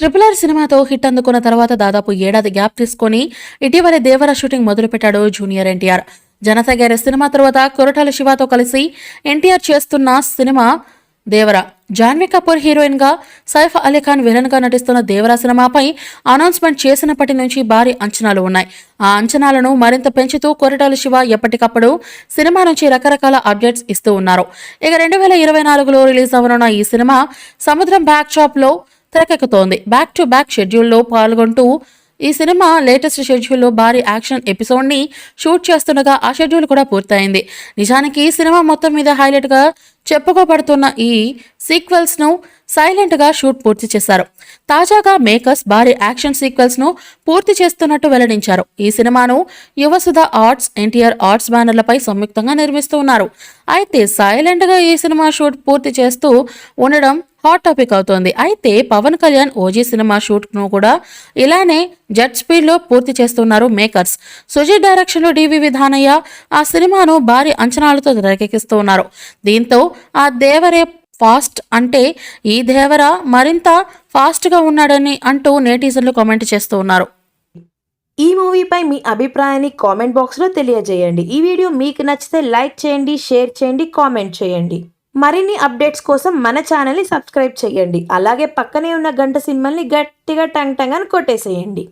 RRR సినిమాతో hit అందుకున్న తర్వాత దాదాపు ఏడాది గ్యాప్ తీసుకొని ఇటీవలే దేవర షూటింగ్ మొదలుపెట్టాడు junior NTR. Janata garage cinema తర్వాత కొరటాల శివతో కలిసి ఎన్టీఆర్ చేస్తున్న సినిమా దేవర. జాన్వీ కపూర్ హీరోయిన్ గా, సైఫ్ అలీ ఖాన్ విలన్ గా నటిస్తున్న దేవర సినిమాపై అనౌన్స్మెంట్ చేసినప్పటి నుంచి భారీ అంచనాలు ఉన్నాయి. ఆ అంచనాలను మరింత పెంచుతూ కొరటాల శివ ఎప్పటికప్పుడు సినిమా నుంచి రకరకాల అప్డేట్స్ ఇస్తూ ఉన్నారు. ఇక 2024లో రిలీజ్ అవ్వనున్న ఈ సినిమా సముద్రం బ్యాక్ షాప్ లో తెరకెక్కుతోంది. బ్యాక్ టు బ్యాక్ షెడ్యూల్లో పాల్గొంటూ ఈ సినిమా లేటెస్ట్ షెడ్యూల్లో భారీ యాక్షన్ ఎపిసోడ్ ని షూట్ చేస్తుండగా ఆ షెడ్యూల్ కూడా పూర్తయింది. నిజానికి ఈ సినిమా మొత్తం మీద హైలైట్ గా చెప్పుకోబడుతున్న ఈ సీక్వెల్స్ ను సైలెంట్ గా షూట్ పూర్తి చేశారు. తాజాగా మేకర్స్ భారీ యాక్షన్ సీక్వెల్స్ ను పూర్తి చేస్తున్నట్టు వెల్లడించారు. ఈ సినిమాను యువసుధ ఆర్ట్స్, ఎన్టీఆర్ ఆర్ట్స్ బ్యానర్లపై సంయుక్తంగా నిర్మిస్తూ ఉన్నారు. అయితే సైలెంట్ గా ఈ సినిమా షూట్ పూర్తి చేస్తూ ఉండడం హాట్ టాపిక్ అవుతోంది. అయితే Pawan Kalyan OG cinema shoot ను కూడా ఇలానే జెట్ స్పీడ్ లో పూర్తి చేస్తున్నారు మేకర్స్. సుజిత్ డైరెక్షన్ లో డివి విధానయ్య ఆ సినిమాను భారీ అంచనాలతో తెరకెక్కిస్తూ ఉన్నారు. దీంతో ఆ దేవరే ఫాస్ట్ అంటే ఈ దేవర మరింత ఫాస్ట్ గా ఉన్నాడని అంటూ నెటిజన్లు కామెంట్ చేస్తూ ఉన్నారు. ఈ మూవీపై మీ అభిప్రాయాన్ని కామెంట్ బాక్స్లో తెలియజేయండి. ఈ వీడియో మీకు నచ్చితే లైక్ చేయండి, షేర్ చేయండి, కామెంట్ చేయండి. మరిన్ని అప్డేట్స్ కోసం మన ఛానల్ని సబ్స్క్రైబ్ చేయండి. అలాగే పక్కనే ఉన్న గంట సింబల్ని గట్టిగా టంగ్ టంగ్ అని కొట్టేసేయండి.